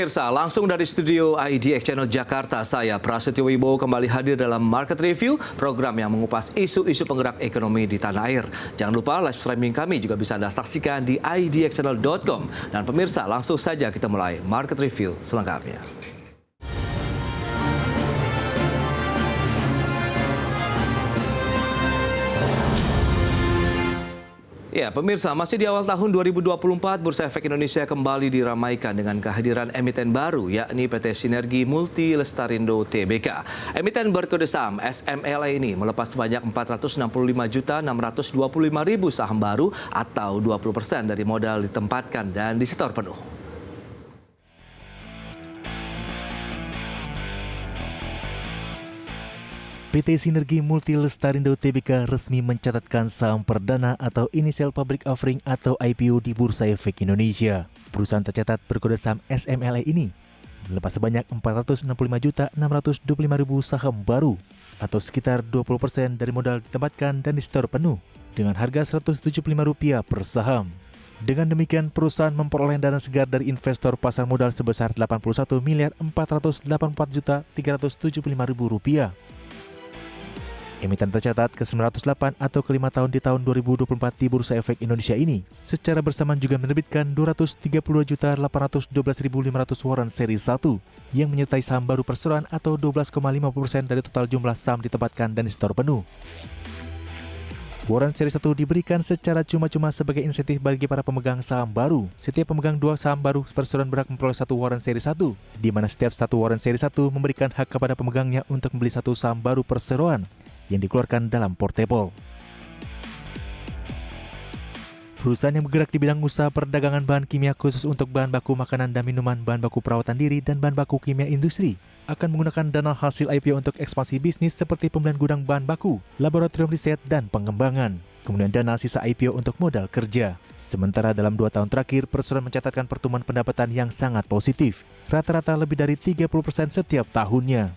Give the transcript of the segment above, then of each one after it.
pemirsa, langsung dari studio IDX Channel Jakarta, saya Prasetyo Wibowo kembali hadir dalam Market Review, program yang mengupas isu-isu penggerak ekonomi di tanah air. Jangan lupa live streaming kami juga bisa Anda saksikan di idxchannel.com. Dan pemirsa, langsung saja kita mulai Market Review selengkapnya. Ya, pemirsa, masih di awal tahun 2024, Bursa Efek Indonesia kembali diramaikan dengan kehadiran emiten baru, yakni PT Sinergi Multi Lestarindo Tbk. Emiten berkode saham SMLA ini melepas sebanyak 465.625.000 saham baru atau 20% dari modal ditempatkan dan disetor penuh. PT Sinergi Multi Lestarindo Tbk resmi mencatatkan saham perdana atau Initial Public Offering atau IPO di Bursa Efek Indonesia. Perusahaan tercatat berkode saham SMLA ini melepas sebanyak 465.625.000 saham baru atau sekitar 20% dari modal ditempatkan dan disetor penuh dengan harga Rp175 per saham. Dengan demikian, perusahaan memperoleh dana segar dari investor pasar modal sebesar Rp81.484.375.000. Emiten tercatat ke-908 atau kelima tahun di tahun 2024 di Bursa Efek Indonesia ini secara bersamaan juga menerbitkan 232.812.500 waran seri 1 yang menyertai saham baru perseroan atau 12,50% dari total jumlah saham ditempatkan dan disetor penuh. Waran seri 1 diberikan secara cuma-cuma sebagai insentif bagi para pemegang saham baru. Setiap pemegang 2 saham baru perseroan berhak memperoleh 1 waran seri 1, di mana setiap 1 waran seri 1 memberikan hak kepada pemegangnya untuk membeli 1 saham baru perseroan yang dikeluarkan dalam portable. Perusahaan yang bergerak di bidang usaha perdagangan bahan kimia khusus untuk bahan baku makanan dan minuman, bahan baku perawatan diri, dan bahan baku kimia industri akan menggunakan dana hasil IPO untuk ekspansi bisnis seperti pembelian gudang bahan baku, laboratorium riset, dan pengembangan. Kemudian dana sisa IPO untuk modal kerja. Sementara dalam 2 tahun terakhir, perseroan mencatatkan pertumbuhan pendapatan yang sangat positif, rata-rata lebih dari 30% setiap tahunnya.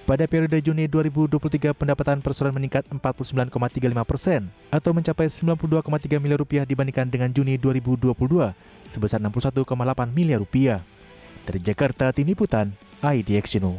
Pada periode Juni 2023, pendapatan perseroan meningkat 49,35% atau mencapai Rp92,3 miliar dibandingkan dengan Juni 2022 sebesar Rp61,8 miliar. Dari Jakarta, Tim Liputan IDX Channel.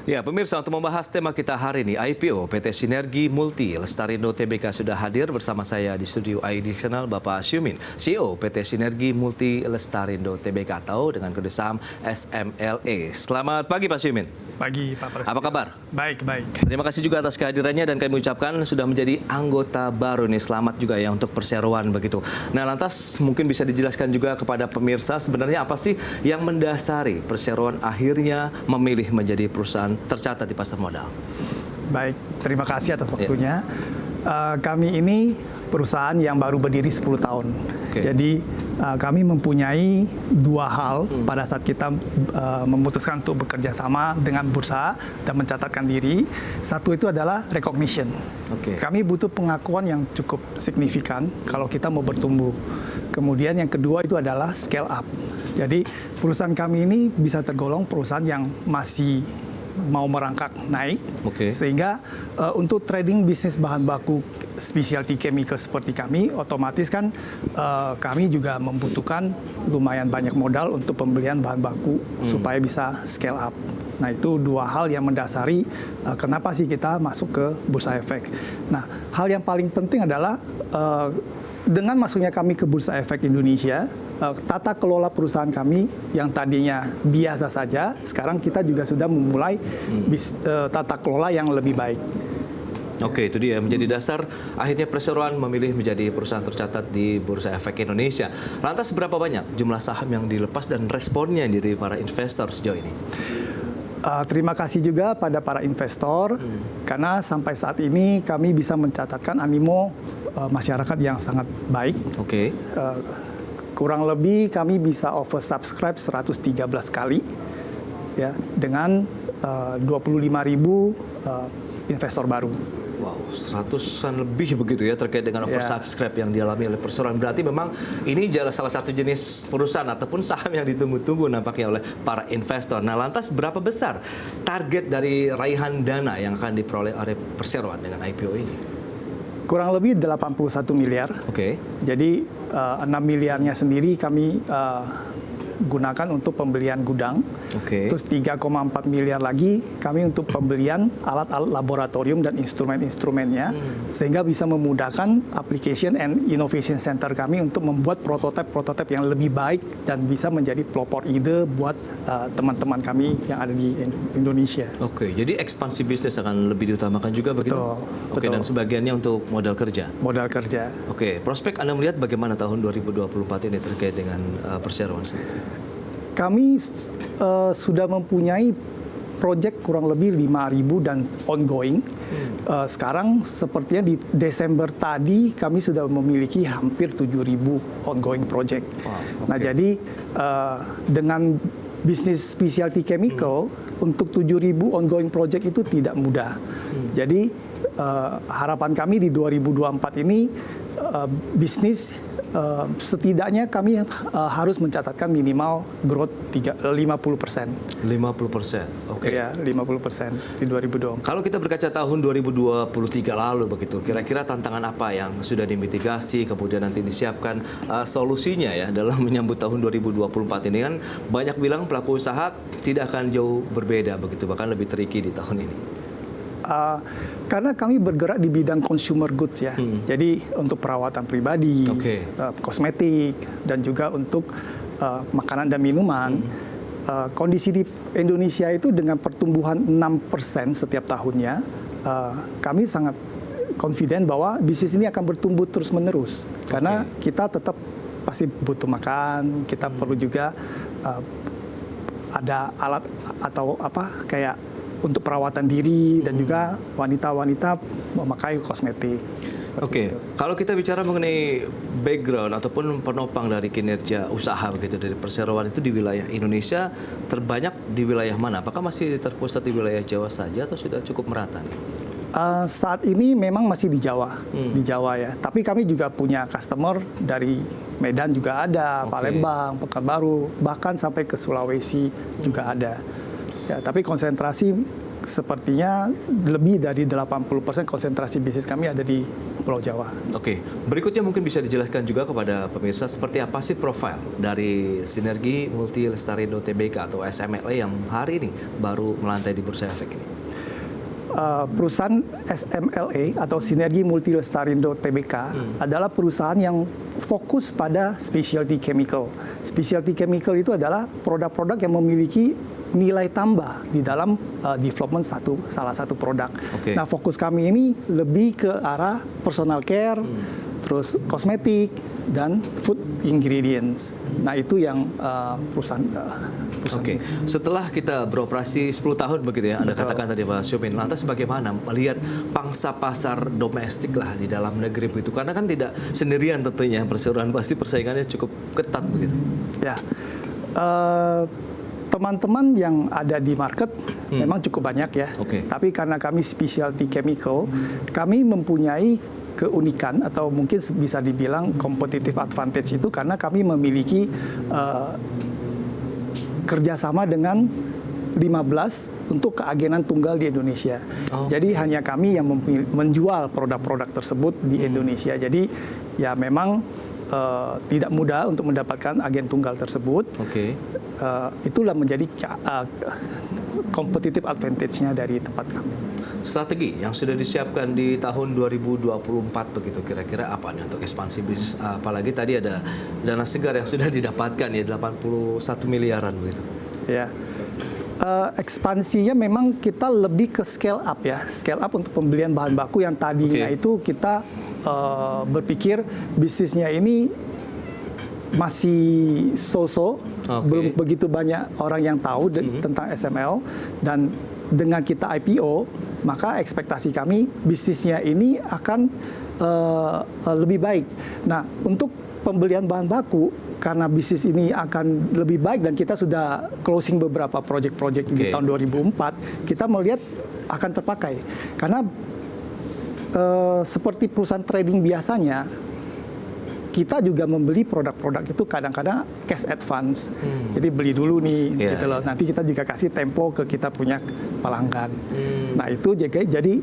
Ya, pemirsa, untuk membahas tema kita hari ini, IPO PT Sinergi Multi Lestarindo Tbk sudah hadir bersama saya di studio IDX Channel, Bapak Syumin, CEO PT Sinergi Multi Lestarindo Tbk atau dengan kode saham SMLA. Selamat pagi, Pak Syumin. Pagi, Pak Presiden. Apa kabar? Baik, baik. Terima kasih juga atas kehadirannya dan kami ucapkan sudah menjadi anggota baru nih. Selamat juga ya untuk perseroan begitu. Nah, lantas mungkin bisa dijelaskan juga kepada pemirsa sebenarnya apa sih yang mendasari perseroan akhirnya memilih menjadi perusahaan tercatat di pasar modal? Baik, terima kasih atas waktunya. Kami ini perusahaan yang baru berdiri 10 tahun. Jadi kami mempunyai 2 hal pada saat kita memutuskan untuk bekerja sama dengan bursa dan mencatatkan diri. Satu itu adalah recognition. Kami butuh pengakuan yang cukup signifikan kalau kita mau bertumbuh. Kemudian yang kedua itu adalah scale up. Jadi perusahaan kami ini bisa tergolong perusahaan yang masih mau merangkak naik, sehingga untuk trading bisnis bahan baku specialty chemical seperti kami, otomatis kan kami juga membutuhkan lumayan banyak modal untuk pembelian bahan baku supaya bisa scale up. Nah, itu 2 hal yang mendasari kenapa sih kita masuk ke Bursa Efek. Nah, hal yang paling penting adalah dengan masuknya kami ke Bursa Efek Indonesia, tata kelola perusahaan kami yang tadinya biasa saja, sekarang kita juga sudah memulai tata kelola yang lebih baik. Oke, itu dia menjadi dasar akhirnya perseroan memilih menjadi perusahaan tercatat di Bursa Efek Indonesia. Lantas berapa banyak jumlah saham yang dilepas dan responnya dari para investor sejauh ini? Terima kasih juga pada para investor karena sampai saat ini kami bisa mencatatkan animo masyarakat yang sangat baik. Kurang lebih kami bisa oversubscribe 113 kali ya dengan 25.000 investor baru. Wow, 100-an lebih begitu ya terkait dengan oversubscribe yang dialami oleh perseroan. Berarti memang ini adalah salah satu jenis perusahaan ataupun saham yang ditunggu-tunggu nampaknya oleh para investor. Nah, lantas berapa besar target dari raihan dana yang akan diperoleh oleh perseroan dengan IPO ini? Kurang lebih 81 miliar. Oke. Jadi 6 miliarnya sendiri kami gunakan untuk pembelian gudang. Oke. Terus 3,4 miliar lagi kami untuk pembelian alat-alat laboratorium dan instrumen-instrumennya, sehingga bisa memudahkan application and innovation center kami untuk membuat prototipe-prototipe yang lebih baik dan bisa menjadi pelopor ide buat teman-teman kami yang ada di Indonesia. Oke, jadi ekspansi bisnis akan lebih diutamakan juga begitu? Betul, Oke, betul. dan sebagiannya untuk modal kerja? Modal kerja. Oke, prospek Anda melihat bagaimana tahun 2024 ini terkait dengan perseroan sendiri? Kami sudah mempunyai proyek kurang lebih 5.000 dan ongoing. Sekarang sepertinya di Desember tadi kami sudah memiliki hampir 7.000 ongoing project. Wow, okay. Nah, jadi dengan bisnis specialty chemical untuk 7.000 ongoing project itu tidak mudah. Jadi harapan kami di 2024 ini bisnis setidaknya kami harus mencatatkan minimal growth 50%. 50%, oke. Ya, 50% di 2024. Kalau kita berkaca tahun 2023 lalu begitu, kira-kira tantangan apa yang sudah dimitigasi, kemudian nanti disiapkan solusinya ya dalam menyambut tahun 2024 ini? Kan banyak bilang pelaku usaha tidak akan jauh berbeda begitu, bahkan lebih tricky di tahun ini. Karena kami bergerak di bidang consumer goods ya, jadi untuk perawatan pribadi, kosmetik, dan juga untuk makanan dan minuman. Kondisi di Indonesia itu dengan pertumbuhan 6% setiap tahunnya, kami sangat confident bahwa bisnis ini akan bertumbuh terus-menerus. Karena kita tetap pasti butuh makan, kita perlu juga ada alat atau apa kayak untuk perawatan diri, dan juga wanita-wanita memakai kosmetik. Oke, kalau kita bicara mengenai background ataupun penopang dari kinerja usaha begitu dari perseroan itu di wilayah Indonesia terbanyak di wilayah mana? Apakah masih terpusat di wilayah Jawa saja atau sudah cukup merata nih? Saat ini memang masih di Jawa, ya. Tapi kami juga punya customer dari Medan juga ada, Palembang, Pekanbaru, bahkan sampai ke Sulawesi juga ada. Ya, tapi konsentrasi sepertinya lebih dari 80% konsentrasi bisnis kami ada di Pulau Jawa. Oke, berikutnya mungkin bisa dijelaskan juga kepada pemirsa seperti apa sih profil dari Sinergi Multi Lestarindo Tbk atau SMLA yang hari ini baru melantai di Bursa Efek ini? Perusahaan SMLA atau Sinergi Multi Lestarindo Tbk adalah perusahaan yang fokus pada specialty chemical. Specialty chemical itu adalah produk-produk yang memiliki nilai tambah di dalam development salah satu produk. Nah, fokus kami ini lebih ke arah personal care, terus kosmetik, dan food ingredients. Nah, itu yang perusahaan. Oke, setelah kita beroperasi 10 tahun begitu ya, Anda katakan tadi Pak Syumin, lantas bagaimana melihat pangsa pasar domestik lah di dalam negeri begitu? Karena kan tidak sendirian tentunya, perseroan pasti persaingannya cukup ketat begitu. Ya, teman-teman yang ada di market memang cukup banyak ya. Tapi karena kami specialty chemical, kami mempunyai keunikan atau mungkin bisa dibilang competitive advantage itu karena kami memiliki kerjasama dengan 15 untuk keagenan tunggal di Indonesia. Jadi hanya kami yang menjual produk-produk tersebut di Indonesia. Jadi ya memang tidak mudah untuk mendapatkan agen tunggal tersebut. Itulah menjadi competitive advantage-nya dari tempat kami. Strategi yang sudah disiapkan di tahun 2024 begitu kira-kira apa nih untuk ekspansi bisnis? Apalagi tadi ada dana segar yang sudah didapatkan ya 81 miliaran begitu. Ya. Ekspansinya memang kita lebih ke scale up ya. Scale up untuk pembelian bahan baku yang tadinya itu kita berpikir bisnisnya ini masih so-so, belum begitu banyak orang yang tahu tentang SML, dan dengan kita IPO, maka ekspektasi kami bisnisnya ini akan lebih baik. Nah, untuk pembelian bahan baku, karena bisnis ini akan lebih baik dan kita sudah closing beberapa proyek-proyek di tahun 2004, kita melihat akan terpakai. Karena seperti perusahaan trading biasanya, kita juga membeli produk-produk itu kadang-kadang cash advance. Jadi beli dulu nih, gitu loh. Nanti kita juga kasih tempo ke kita punya pelanggan. Nah, itu jadi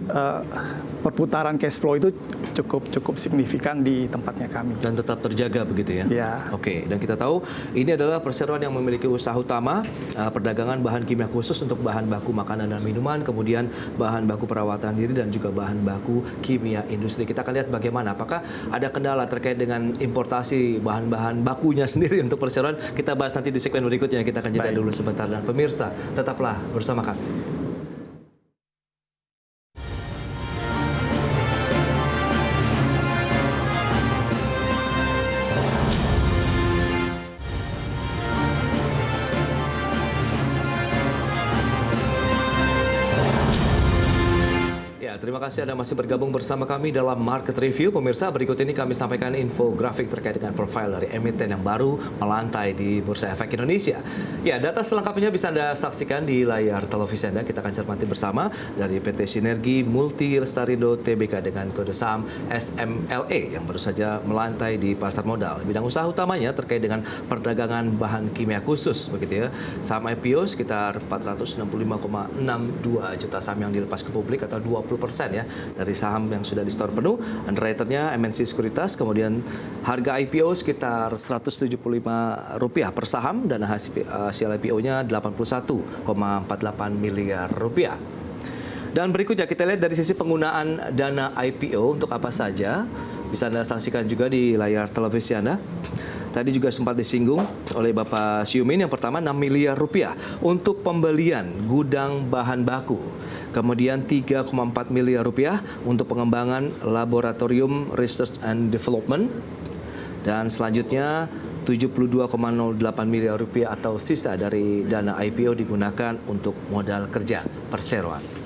perputaran cash flow itu cukup signifikan di tempatnya kami. Dan tetap terjaga begitu ya? Ya. Oke, dan kita tahu ini adalah perseroan yang memiliki usaha utama perdagangan bahan kimia khusus untuk bahan baku makanan dan minuman, kemudian bahan baku perawatan diri dan juga bahan baku kimia industri. Kita akan lihat bagaimana, apakah ada kendala terkait dengan importasi bahan-bahan bakunya sendiri untuk perseroan. Kita bahas nanti di segmen berikutnya. Kita akan jeda dulu sebentar, dan pemirsa tetaplah bersama kami. Terima kasih Anda masih bergabung bersama kami dalam Market Review. Pemirsa, berikut ini kami sampaikan infografik terkait dengan profil dari emiten yang baru melantai di Bursa Efek Indonesia. Ya, data selengkapnya bisa Anda saksikan di layar televisi Anda. Kita akan cermati bersama dari PT Sinergi Multi Lestarindo Tbk dengan kode saham SMLE yang baru saja melantai di pasar modal. Bidang usaha utamanya terkait dengan perdagangan bahan kimia khusus, begitu ya. Saham IPO sekitar 465,62 juta saham yang dilepas ke publik atau 20% ya dari saham yang sudah di store penuh. Underwriternya MNC Sekuritas, kemudian harga IPO sekitar Rp175 per saham dan hasil IPO-nya 81,48 miliar rupiah. Dan berikutnya kita lihat dari sisi penggunaan dana IPO untuk apa saja. Bisa Anda saksikan juga di layar televisi Anda. Tadi juga sempat disinggung oleh Bapak Siumin. Yang pertama 6 miliar rupiah untuk pembelian gudang bahan baku. Kemudian 3,4 miliar rupiah untuk pengembangan laboratorium research and development. Dan selanjutnya 72,08 miliar rupiah atau sisa dari dana IPO digunakan untuk modal kerja perseroan.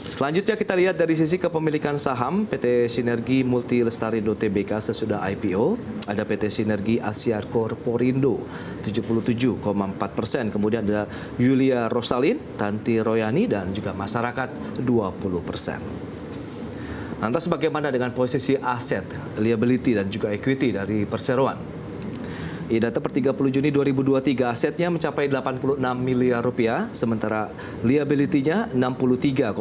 Selanjutnya kita lihat dari sisi kepemilikan saham PT Sinergi Multi Lestarindo Tbk sesudah IPO. Ada PT Sinergi Asia Corporindo 77,4%. Kemudian ada Yulia Rosalin, Tanti Royani, dan juga masyarakat 20%. Lantas bagaimana dengan posisi aset, liability, dan juga equity dari perseroan? Data per 30 Juni 2023 asetnya mencapai 86 miliar rupiah, sementara liability-nya 63,45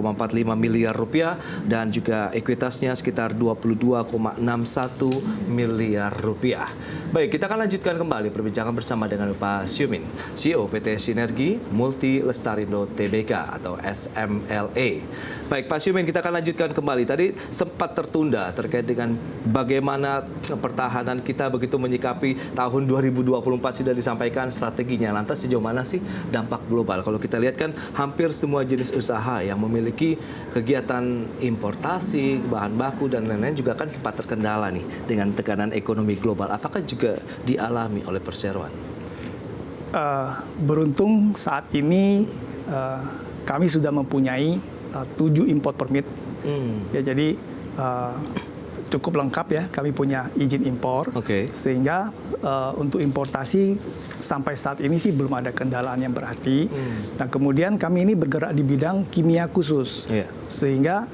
miliar rupiah dan juga ekuitasnya sekitar 22,61 miliar rupiah. Baik, kita akan lanjutkan kembali perbincangan bersama dengan Pak Siumin, CEO PT Sinergi Multi Lestarindo Tbk atau SMLE. Baik, Pak Siumin, kita akan lanjutkan kembali. Tadi sempat tertunda terkait dengan bagaimana pertahanan kita begitu menyikapi tahun 2024 sudah disampaikan strateginya. Lantas sejauh mana sih dampak global? Kalau kita lihat kan hampir semua jenis usaha yang memiliki kegiatan importasi, bahan baku dan lain-lain juga kan sempat terkendala nih dengan tekanan ekonomi global. Apakah juga dialami oleh perseroan? Beruntung saat ini kami sudah mempunyai 7 import permit. Ya, jadi cukup lengkap ya, kami punya izin impor. Sehingga untuk importasi sampai saat ini sih belum ada kendalaan yang berarti. Nah, kemudian kami ini bergerak di bidang kimia khusus. Sehingga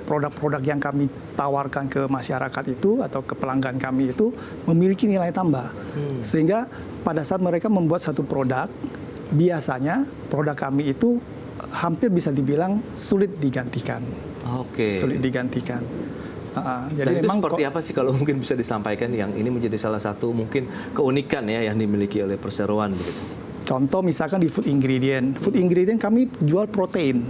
produk-produk yang kami tawarkan ke masyarakat itu atau ke pelanggan kami itu memiliki nilai tambah. Sehingga pada saat mereka membuat satu produk, biasanya produk kami itu hampir bisa dibilang sulit digantikan. Sulit digantikan. Jadi itu seperti apa sih kalau mungkin bisa disampaikan yang ini menjadi salah satu mungkin keunikan ya yang dimiliki oleh perseroan begitu? Contoh misalkan di food ingredient. Food ingredient kami jual protein.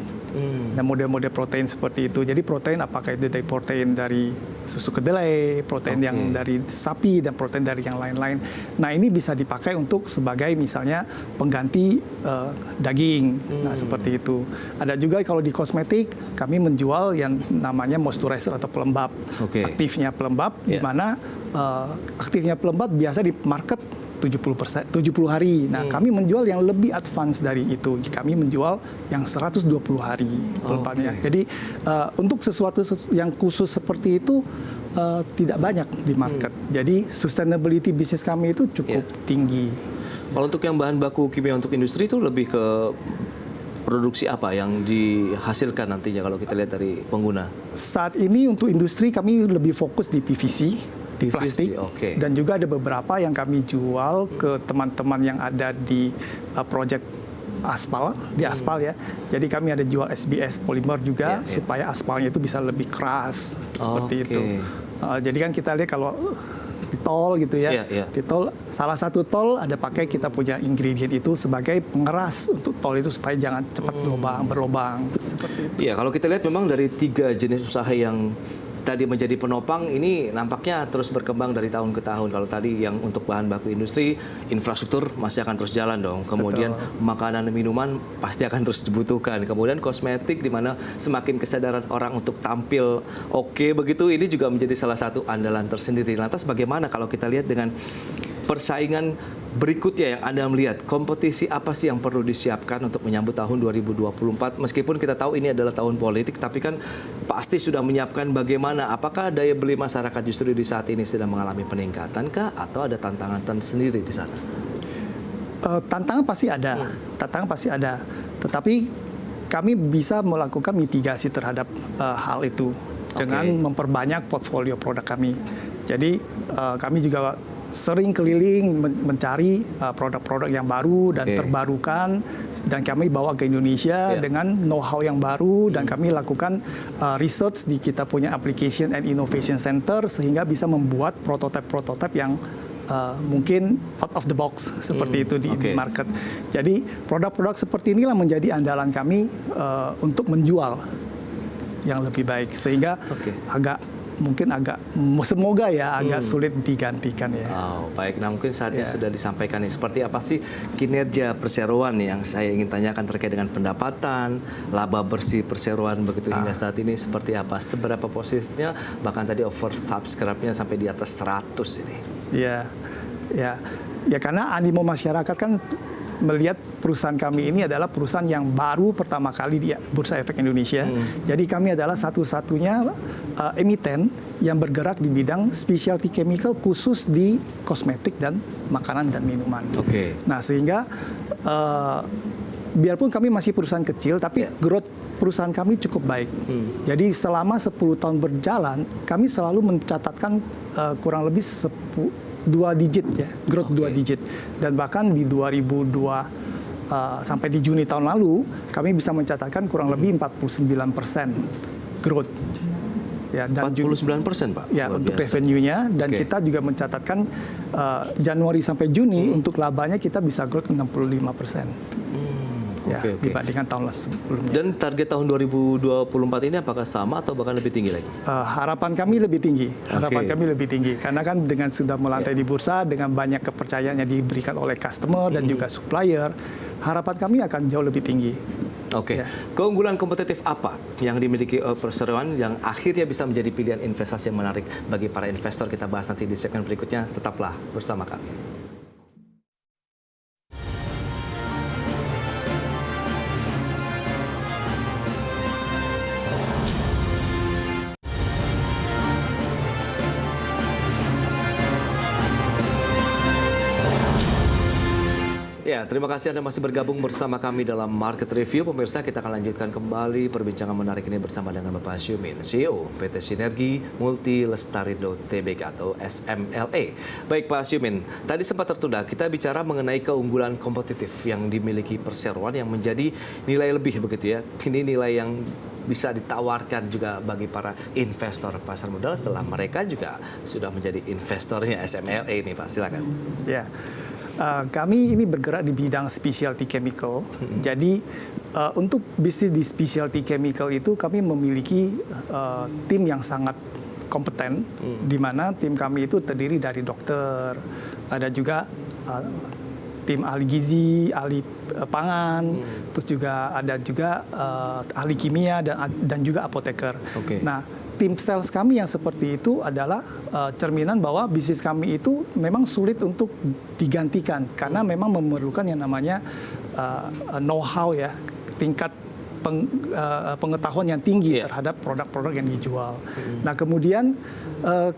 Nah, model-model protein seperti itu. Jadi protein apakah itu dari protein dari susu kedelai, protein yang dari sapi, dan protein dari yang lain-lain. Nah, ini bisa dipakai untuk sebagai misalnya pengganti daging. Nah, seperti itu. Ada juga kalau di kosmetik, kami menjual yang namanya moisturizer atau pelembab. Aktifnya pelembab, di mana aktifnya pelembab biasa di market 70 hari. Nah, kami menjual yang lebih advance dari itu. Kami menjual yang 120 hari pelembabnya. Jadi untuk sesuatu yang khusus seperti itu tidak banyak di market. Jadi sustainability bisnis kami itu cukup tinggi. Kalau untuk yang bahan baku kimia untuk industri itu lebih ke produksi apa yang dihasilkan nantinya kalau kita lihat dari pengguna? Saat ini untuk industri kami lebih fokus di PVC. Plastik, dan juga ada beberapa yang kami jual ke teman-teman yang ada di project aspal ya. Jadi kami ada jual SBS polimer juga supaya aspalnya itu bisa lebih keras seperti itu. Jadi kan kita lihat kalau di tol gitu ya, di tol salah satu tol ada pakai kita punya ingredient itu sebagai pengeras untuk tol itu supaya jangan cepat berlobang seperti itu. Iya, kalau kita lihat memang dari 3 jenis usaha yang tadi menjadi penopang ini nampaknya terus berkembang dari tahun ke tahun. Kalau tadi yang untuk bahan baku industri, infrastruktur masih akan terus jalan dong. Kemudian makanan dan minuman pasti akan terus dibutuhkan. Kemudian kosmetik di mana semakin kesadaran orang untuk tampil oke begitu, ini juga menjadi salah satu andalan tersendiri. Lantas bagaimana kalau kita lihat dengan persaingan berikutnya yang Anda melihat, kompetisi apa sih yang perlu disiapkan untuk menyambut tahun 2024? Meskipun kita tahu ini adalah tahun politik, tapi kan pasti sudah menyiapkan bagaimana. Apakah daya beli masyarakat justru di saat ini sedang mengalami peningkatan kah? Atau ada tantangan tersendiri di sana? Tantangan pasti ada. Tetapi kami bisa melakukan mitigasi terhadap hal itu dengan memperbanyak portfolio produk kami. Jadi kami juga sering keliling mencari produk-produk yang baru dan terbarukan, dan kami bawa ke Indonesia dengan know-how yang baru, dan kami lakukan research di kita punya Application and Innovation Center sehingga bisa membuat prototipe-prototipe yang mungkin out of the box seperti itu di market. Jadi produk-produk seperti inilah menjadi andalan kami untuk menjual yang lebih baik, sehingga semoga ya agak sulit digantikan ya. Baik, nah mungkin saatnya sudah disampaikan nih, seperti apa sih kinerja perseroan yang saya ingin tanyakan terkait dengan pendapatan, laba bersih perseroan begitu hingga saat ini seperti apa, seberapa positifnya, bahkan tadi oversubscribe-nya sampai di atas 100 ini. Ya karena animo masyarakat kan melihat perusahaan kami ini adalah perusahaan yang baru pertama kali di Bursa Efek Indonesia. Jadi kami adalah satu-satunya emiten yang bergerak di bidang specialty chemical khusus di kosmetik dan makanan dan minuman. Nah, sehingga biarpun kami masih perusahaan kecil, tapi growth perusahaan kami cukup baik. Jadi selama 10 tahun berjalan, kami selalu mencatatkan kurang lebih 2 digit ya, growth 2 digit. Dan bahkan di 2002 sampai di Juni tahun lalu, kami bisa mencatatkan kurang lebih 49% growth. Ya, dan 49%, Pak? Ya, untuk revenue-nya. Dan kita juga mencatatkan Januari sampai Juni untuk labanya kita bisa growth 65%. Dibandingkan tahun sebelumnya. Dan target tahun 2024 ini apakah sama atau bahkan lebih tinggi lagi? Harapan kami lebih tinggi. Karena kan dengan sudah melantai di bursa, dengan banyak kepercayaan yang diberikan oleh customer dan juga supplier, harapan kami akan jauh lebih tinggi. Keunggulan kompetitif apa yang dimiliki perseroan yang akhirnya bisa menjadi pilihan investasi yang menarik bagi para investor? Kita bahas nanti di segmen berikutnya. Tetaplah bersama kami. Ya, terima kasih Anda masih bergabung bersama kami dalam Market Review. Pemirsa, kita akan lanjutkan kembali perbincangan menarik ini bersama dengan Bapak Syumin, CEO PT Sinergi Multi Lestarindo Tbk atau SMLA. Baik Pak Syumin, tadi sempat tertunda, kita bicara mengenai keunggulan kompetitif yang dimiliki perseroan yang menjadi nilai lebih begitu ya. Ini nilai yang bisa ditawarkan juga bagi para investor pasar modal setelah mereka juga sudah menjadi investornya SMLA ini, Pak. Silakan. Ya. Kami ini bergerak di bidang specialty chemical. Jadi untuk bisnis di specialty chemical itu kami memiliki tim yang sangat kompeten, di mana tim kami itu terdiri dari dokter, ada juga tim ahli gizi, ahli pangan, terus juga ada juga ahli kimia dan juga apoteker. Nah, tim sales kami yang seperti itu adalah cerminan bahwa bisnis kami itu memang sulit untuk digantikan karena memang memerlukan yang namanya know-how ya, tingkat pengetahuan yang tinggi terhadap produk-produk yang dijual. Nah, kemudian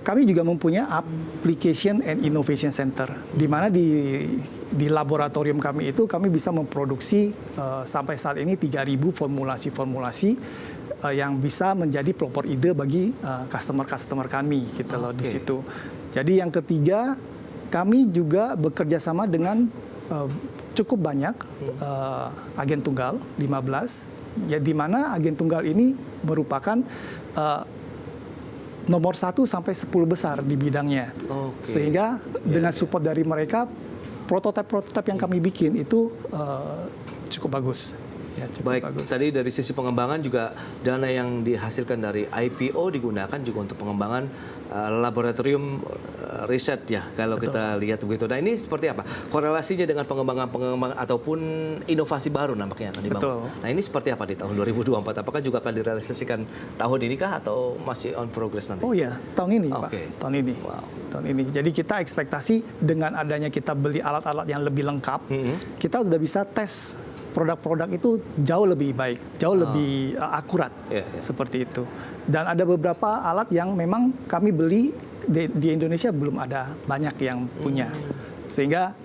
kami juga mempunyai Application and Innovation Center, di mana di laboratorium kami itu kami bisa memproduksi sampai saat ini 3.000 formulasi-formulasi yang bisa menjadi pelopor ide bagi customer-customer kami gitu loh di situ. Jadi yang ketiga, kami juga bekerja sama dengan cukup banyak agen tunggal, 15, ya di mana agen tunggal ini merupakan nomor 1 sampai 10 besar di bidangnya. Sehingga dengan support dari mereka, prototipe yang kami bikin itu cukup bagus. Ya, baik, bagus. Tadi dari sisi pengembangan juga dana yang dihasilkan dari IPO digunakan juga untuk pengembangan laboratorium riset ya, kalau kita lihat begitu. Nah ini seperti apa korelasinya dengan pengembangan ataupun inovasi baru nampaknya akan dibangun. Betul. Nah ini seperti apa di tahun 2024? Apakah juga akan direalisasikan tahun ini kah atau masih on progress nanti? Oh iya, tahun ini Pak. Tahun ini. Wow. Tahun ini. Jadi kita ekspektasi dengan adanya kita beli alat-alat yang lebih lengkap, kita sudah bisa tes produk-produk itu jauh lebih baik, jauh lebih akurat, seperti itu. Dan ada beberapa alat yang memang kami beli di Indonesia belum ada banyak yang punya, sehingga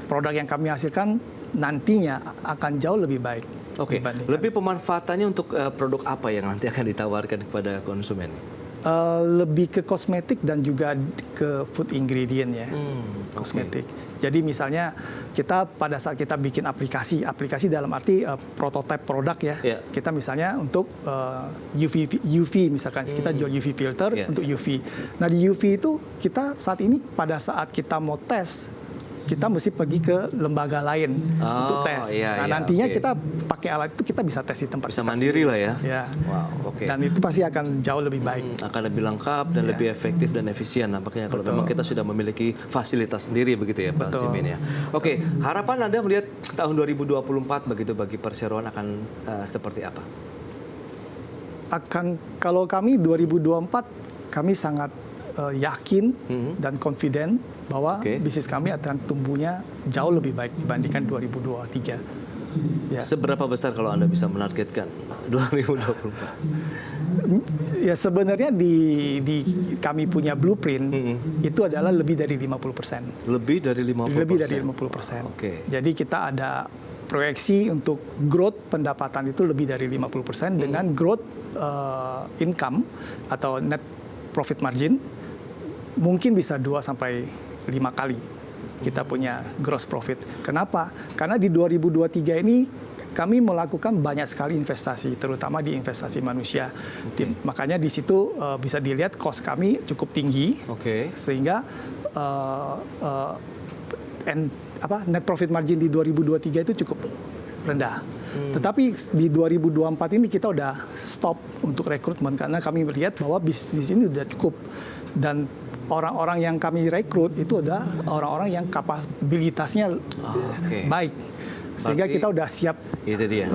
produk yang kami hasilkan nantinya akan jauh lebih baik. Oke, lebih pemanfaatannya untuk produk apa yang nanti akan ditawarkan kepada konsumen? Lebih ke kosmetik dan juga ke food ingredient ya, kosmetik. Jadi misalnya kita pada saat kita bikin aplikasi dalam arti prototipe produk ya, kita misalnya untuk UV misalkan kita jual UV filter untuk UV. Nah di UV itu kita saat ini pada saat kita mau tes, kita mesti pergi ke lembaga lain untuk tes. Nantinya kita pakai alat itu kita bisa tes di tempat. Bisa mandiri lah ya. Wow, Dan itu pasti akan jauh lebih baik. Akan lebih lengkap dan lebih efektif dan efisien nampaknya kalau memang kita sudah memiliki fasilitas sendiri begitu ya Pak Simin ya. Oke, harapan Anda melihat tahun 2024 begitu bagi perseroan akan seperti apa? Kalau kami 2024 kami sangat yakin dan confident bahwa bisnis kami akan tumbuhnya jauh lebih baik dibandingkan 2023. Ya. Seberapa besar kalau Anda bisa menargetkan 2024? Ya sebenarnya di kami punya blueprint itu adalah lebih dari 50%. Lebih dari 50%? Lebih dari 50%. Jadi kita ada proyeksi untuk growth pendapatan itu lebih dari 50% dengan growth income atau net profit margin mungkin bisa 2 sampai 5 kali kita punya gross profit. Kenapa? Karena di 2023 ini kami melakukan banyak sekali investasi, terutama di investasi manusia. Makanya di situ bisa dilihat cost kami cukup tinggi, sehingga net profit margin di 2023 itu cukup rendah. Tetapi di 2024 ini kita udah stop untuk rekrutmen karena kami melihat bahwa bisnis ini udah cukup dan orang-orang yang kami rekrut itu adalah orang-orang yang kapabilitasnya baik. Sehingga kita udah siap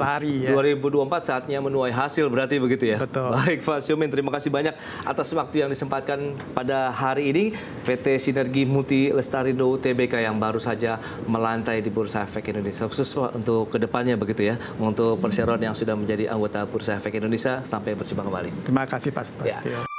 lari ya. 2024 saatnya menuai hasil berarti begitu ya. Betul. Baik Pak Siomin, terima kasih banyak atas waktu yang disempatkan pada hari ini. PT Sinergi Multi Lestarindo Tbk yang baru saja melantai di Bursa Efek Indonesia. Khusus untuk kedepannya begitu ya. Untuk perseroan yang sudah menjadi anggota Bursa Efek Indonesia. Sampai berjumpa kembali. Terima kasih Pak Stio.